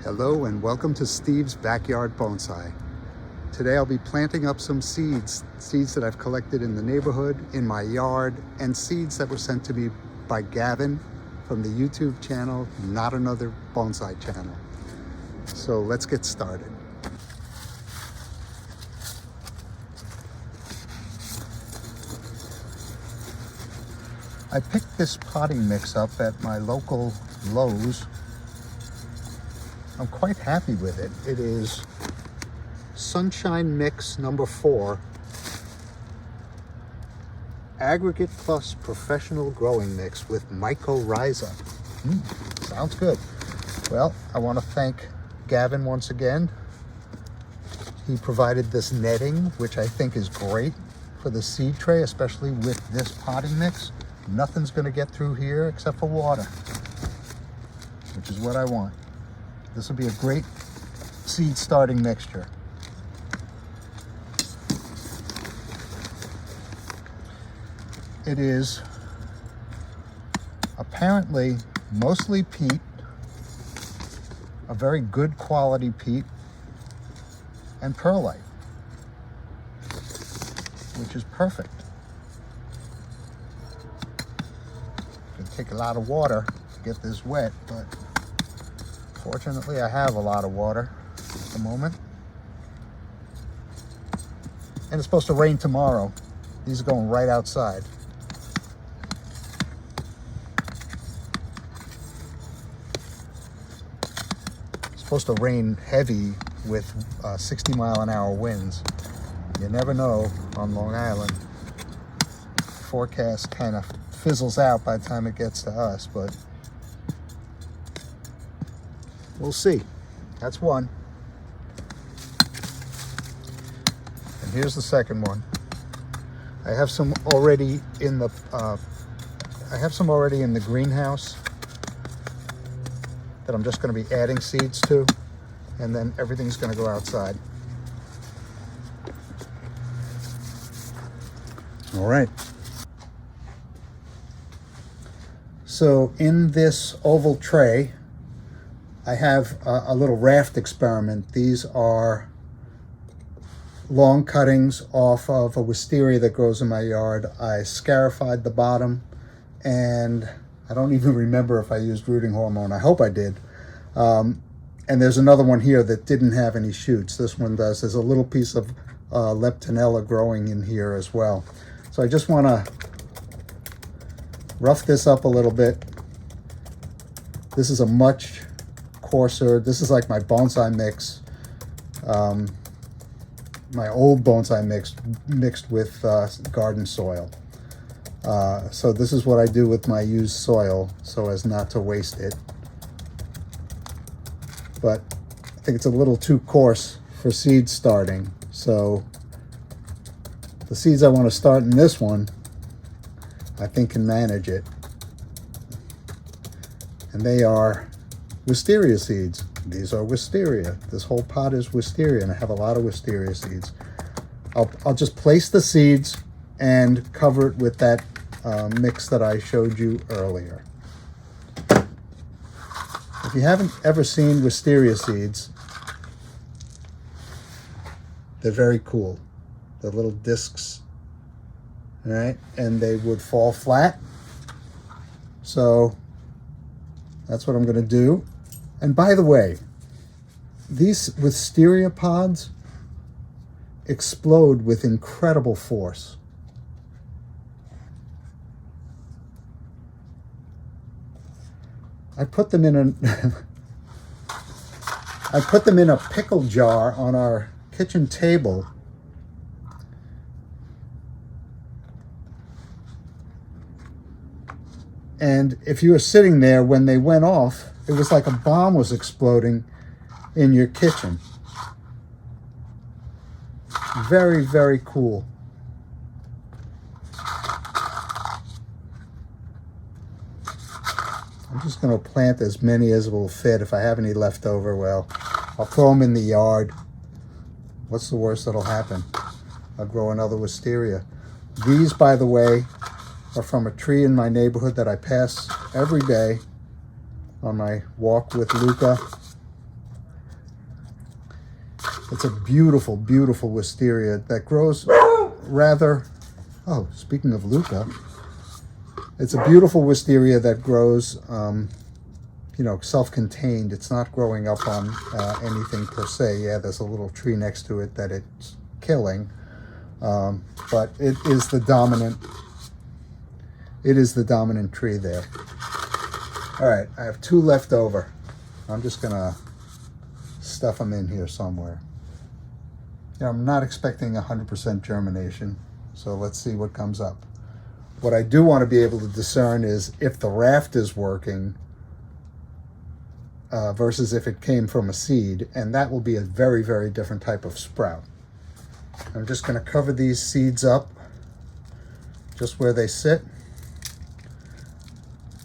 Hello and welcome to Steve's Backyard Bonsai. Today I'll be planting up some seeds that I've collected in the neighborhood, in my yard, and seeds that were sent to me by Gavin from the YouTube channel, Not Another Bonsai channel. So let's get started. I picked this potting mix up at my local Lowe's. I'm quite happy with it. It is Sunshine Mix number 4, Aggregate Plus Professional Growing Mix with Mycorrhiza. Sounds good. Well, I want to thank Gavin once again. He provided this netting, which I think is great for the seed tray, especially with this potting mix. Nothing's going to get through here except for water, which is what I want. This will be a great seed starting mixture. It is apparently mostly peat, a very good quality peat, and perlite, which is perfect. It'll take a lot of water to get this wet, but fortunately, I have a lot of water at the moment. And it's supposed to rain tomorrow. These are going right outside. It's supposed to rain heavy with 60-mile-an-hour winds. You never know on Long Island. Forecast kind of fizzles out by the time it gets to us, but we'll see. That's one. And here's the second one. I have some already in the greenhouse that I'm just going to be adding seeds to, and then everything's going to go outside. All right. So in this oval tray, I have a little raft experiment. These are long cuttings off of a wisteria that grows in my yard. I scarified the bottom, and I don't even remember if I used rooting hormone. I hope I did. And there's another one here that didn't have any shoots. This one does. There's a little piece of leptonella growing in here as well. So I just want to rough this up a little bit. This is a much coarser. This is like my bonsai mix, my old bonsai mix mixed with garden soil. So this is what I do with my used soil so as not to waste it. But I think it's a little too coarse for seed starting. So the seeds I want to start in this one, I think can manage it. And they are wisteria seeds. These are wisteria. This whole pot is wisteria, and I have a lot of wisteria seeds. I'll just place the seeds and cover it with that mix that I showed you earlier. If you haven't ever seen wisteria seeds, they're very cool. They're little discs, all right? And they would fall flat. So that's what I'm going to do. And by the way, these wisteria pods explode with incredible force. I put them in a pickle jar on our kitchen table. And if you were sitting there when they went off, it was like a bomb was exploding in your kitchen. Very, very cool. I'm just going to plant as many as will fit. If I have any left over, well, I'll throw them in the yard. What's the worst that'll happen? I'll grow another wisteria. These, by the way, are from a tree in my neighborhood that I pass every day on my walk with Luca. It's a beautiful, beautiful wisteria that grows rather, oh, speaking of Luca, it's a beautiful wisteria that grows, you know, self-contained. It's not growing up on anything per se. Yeah, there's a little tree next to it that it's killing, but it is the dominant tree there. All right, I have 2 left over. I'm just gonna stuff them in here somewhere. Yeah, I'm not expecting 100% germination, so let's see what comes up. What I do want to be able to discern is if the raft is working versus if it came from a seed, and that will be a very, very different type of sprout. I'm just going to cover these seeds up just where they sit,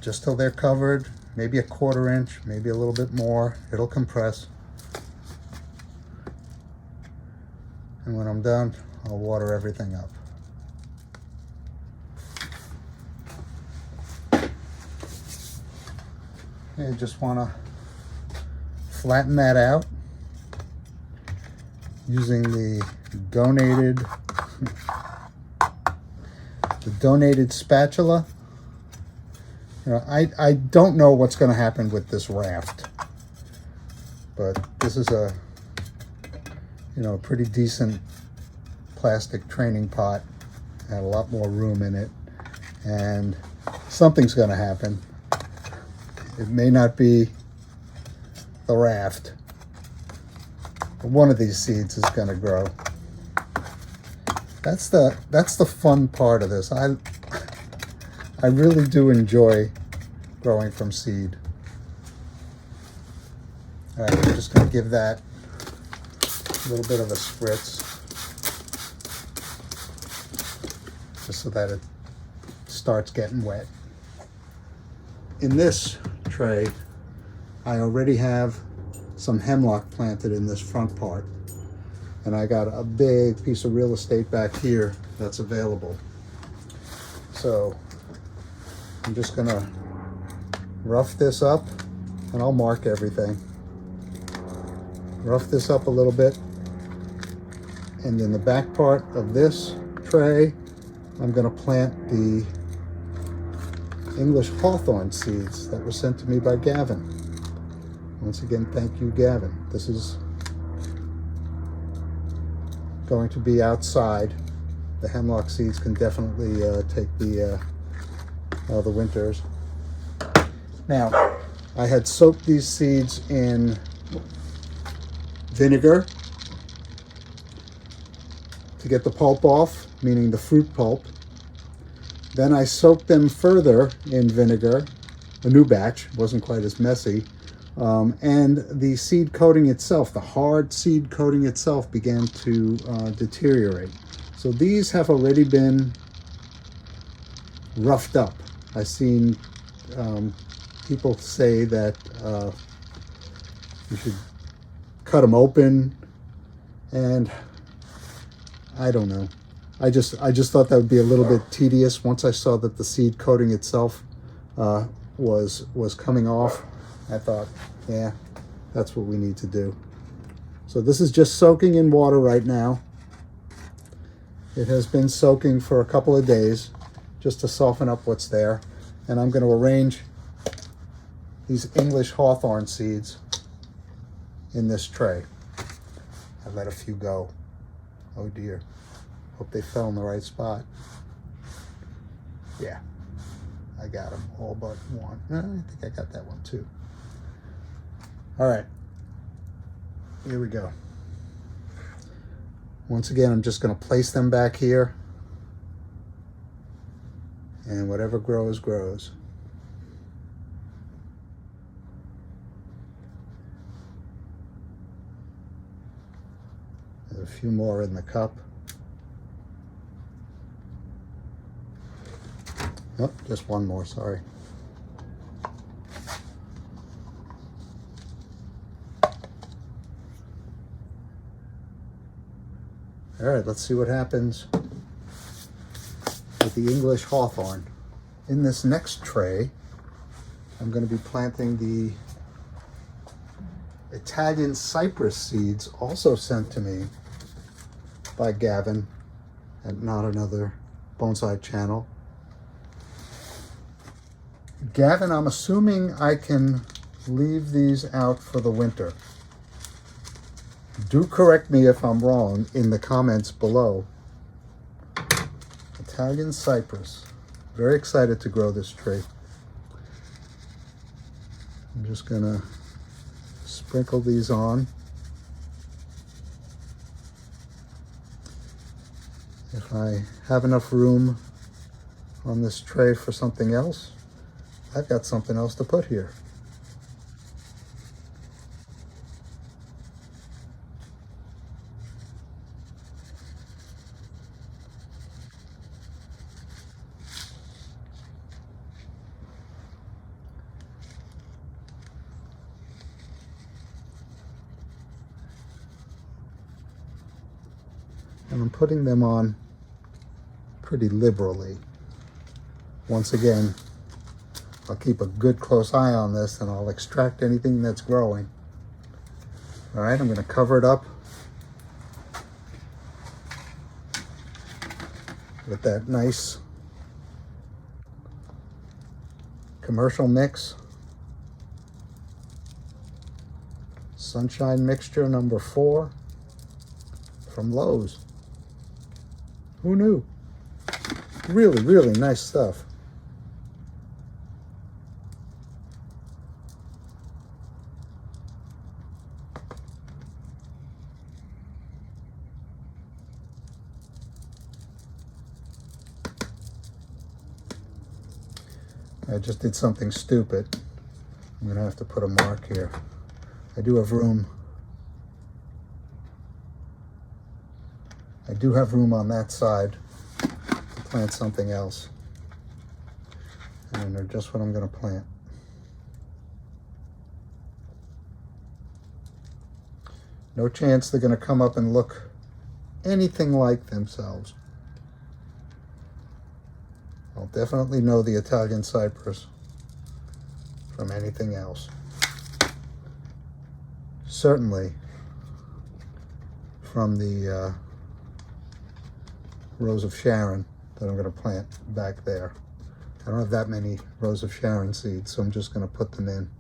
just till they're covered, maybe a 1/4 inch, maybe a little bit more. It'll compress. And when I'm done, I'll water everything up. Okay, just want to flatten that out using the donated spatula. You know, I don't know what's going to happen with this raft, but this is a, you know, a pretty decent plastic training pot. Had a lot more room in it, and something's going to happen. It may not be the raft, but one of these seeds is going to grow. That's the fun part of this. I really do enjoy growing from seed. All right, I'm just going to give that a little bit of a spritz, just so that it starts getting wet. In this tray, I already have some hemlock planted in this front part, and I got a big piece of real estate back here that's available. So I'm just gonna rough this up, and I'll mark everything. Rough this up a little bit, and in the back part of this tray, I'm gonna plant the English Hawthorne seeds that were sent to me by Gavin. Once again, thank you, Gavin. This is going to be outside. The hemlock seeds can definitely take the winters. Now, I had soaked these seeds in vinegar to get the pulp off, meaning the fruit pulp. Then I soaked them further in vinegar, a new batch, wasn't quite as messy, and the seed coating itself, the hard seed coating itself, began to deteriorate. So these have already been roughed up. I've seen people say that you should cut them open, and I don't know. I just thought that would be a little bit tedious. Once I saw that the seed coating itself was coming off, I thought, yeah, that's what we need to do. So this is just soaking in water right now. It has been soaking for a couple of days just to soften up what's there. And I'm going to arrange these English Hawthorne seeds in this tray. I let a few go. Oh dear. Hope they fell in the right spot. Yeah, I got them all but one. I think I got that one too. All right, here we go. Once again, I'm just going to place them back here, and whatever grows, grows. There's a few more in the cup. Oh, just one more, sorry. All right, let's see what happens with the English Hawthorne. In this next tray, I'm going to be planting the Italian Cypress seeds, also sent to me by Gavin at Not Another Bonsai channel. Gavin, I'm assuming I can leave these out for the winter. Do correct me if I'm wrong in the comments below. Italian Cypress. Very excited to grow this tree. I'm just gonna sprinkle these on. If I have enough room on this tray for something else, I've got something else to put here. And I'm putting them on pretty liberally. Once again, I'll keep a good close eye on this and I'll extract anything that's growing. All right, I'm going to cover it up with that nice commercial mix. Sunshine Mixture number 4 from Lowe's. Who knew? Really, really nice stuff. I just did something stupid. I'm gonna have to put a mark here. I do have room. I do have room on that side to plant something else. And they're just what I'm gonna plant. No chance they're gonna come up and look anything like themselves. I'll definitely know the Italian Cypress from anything else. Certainly from the Rose of Sharon that I'm going to plant back there. I don't have that many Rose of Sharon seeds, so I'm just going to put them in.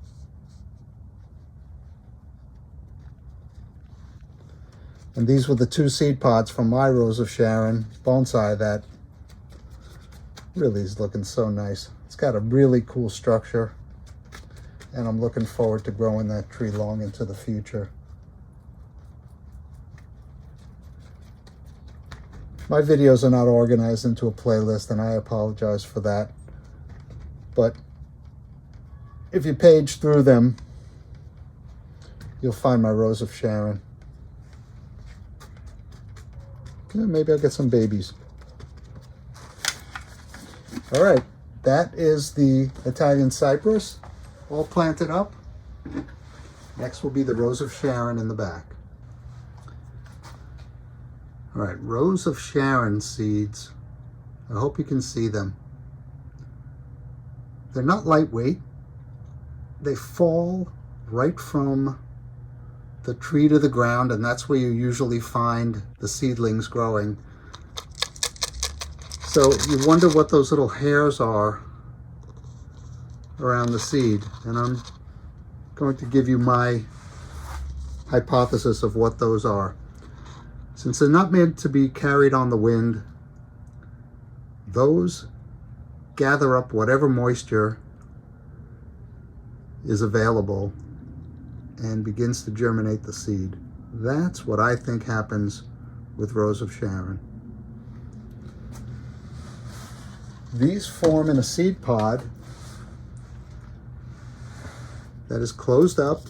And these were the 2 seed pods from my Rose of Sharon bonsai that really is looking so nice. It's got a really cool structure, and I'm looking forward to growing that tree long into the future. My videos are not organized into a playlist, and I apologize for that. But if you page through them, you'll find my Rose of Sharon. Okay, maybe I'll get some babies. All right, that is the Italian Cypress all planted up. Next will be the Rose of Sharon in the back. All right, Rose of Sharon seeds. I hope you can see them. They're not lightweight. They fall right from the tree to the ground, and that's where you usually find the seedlings growing. So you wonder what those little hairs are around the seed, and I'm going to give you my hypothesis of what those are. Since they're not meant to be carried on the wind, those gather up whatever moisture is available and begins to germinate the seed. That's what I think happens with Rose of Sharon. These form in a seed pod that is closed up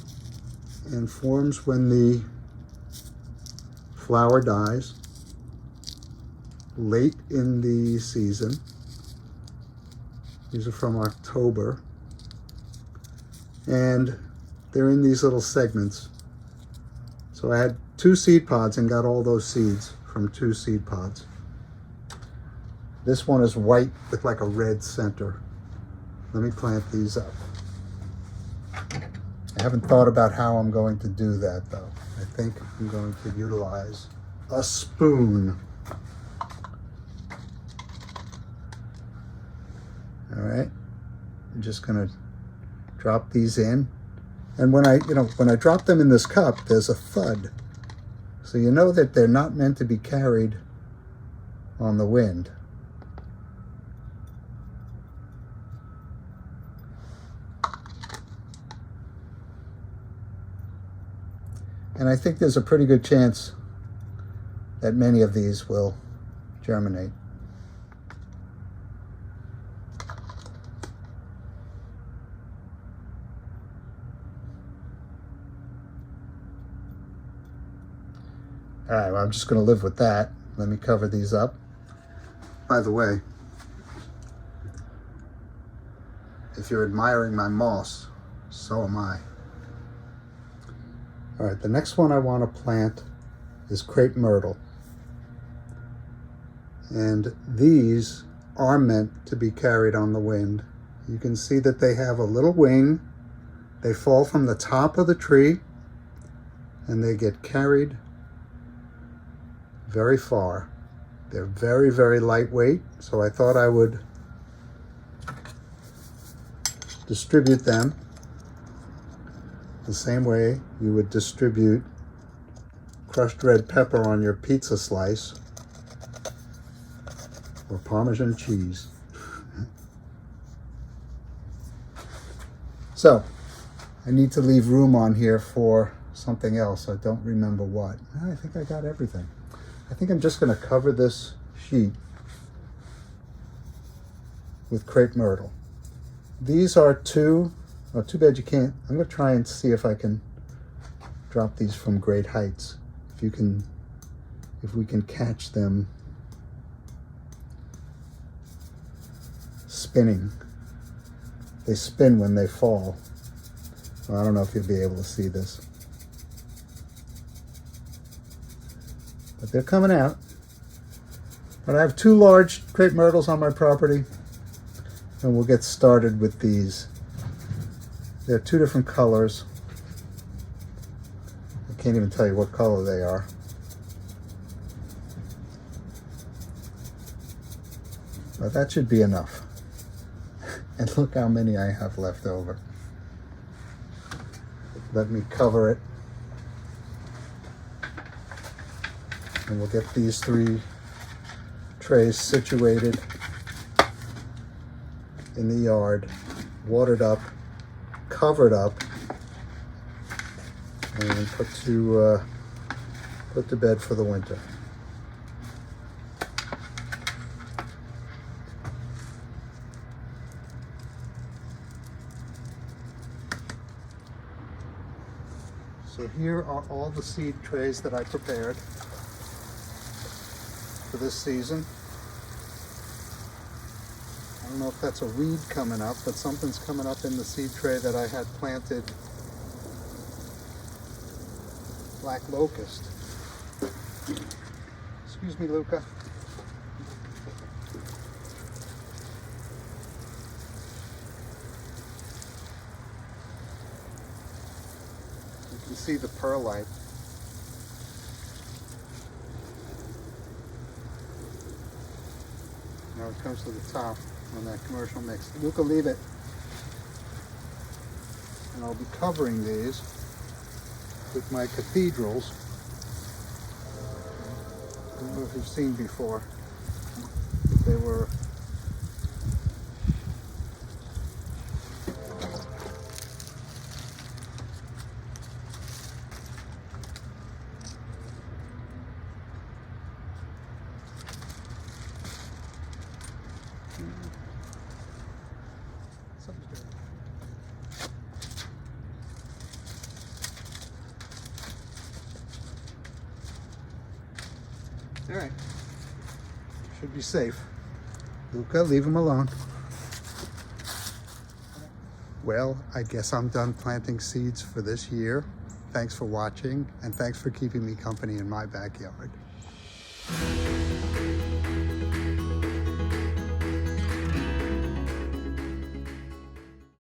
and forms when the flower dies late in the season. These are from October, and they're in these little segments. So I had 2 seed pods and got all those seeds from 2 seed pods. This one is white with like a red center. Let me plant these up. I haven't thought about how I'm going to do that though. I think I'm going to utilize a spoon. All right, I'm just gonna drop these in. And when I drop them in this cup, there's a thud. So you know that they're not meant to be carried on the wind. And I think there's a pretty good chance that many of these will germinate. All right, well, I'm just going to live with that. Let me cover these up. By the way, if you're admiring my moss, so am I. All right, the next one I want to plant is crepe myrtle. And these are meant to be carried on the wind. You can see that they have a little wing. They fall from the top of the tree and they get carried very far. They're very, very lightweight, so I thought I would distribute them the same way you would distribute crushed red pepper on your pizza slice or Parmesan cheese. So I need to leave room on here for something else. I don't remember what. I think I got everything. I think I'm just going to cover this sheet with crepe myrtle. These are too bad you can't. I'm going to try and see if I can drop these from great heights. If we can catch them spinning. They spin when they fall. Well, I don't know if you'll be able to see this. But they're coming out. But I have 2 large crepe myrtles on my property, and we'll get started with these. They're 2 different colors. I can't even tell you what color they are. But that should be enough. And look how many I have left over. Let me cover it. And we'll get these 3 trays situated in the yard, watered up, covered up, and put to bed for the winter. So here are all the seed trays that I prepared for this season. I don't know if that's a weed coming up, but something's coming up in the seed tray that I had planted. Black locust. Excuse me, Luca. You can see the perlite. Now it comes to the top on that commercial mix. Luca, leave it. And I'll be covering these with my cathedrals. I don't know if you've seen before. They were all right. Should be safe. Luca, leave him alone. Well, I guess I'm done planting seeds for this year. Thanks for watching, and thanks for keeping me company in my backyard.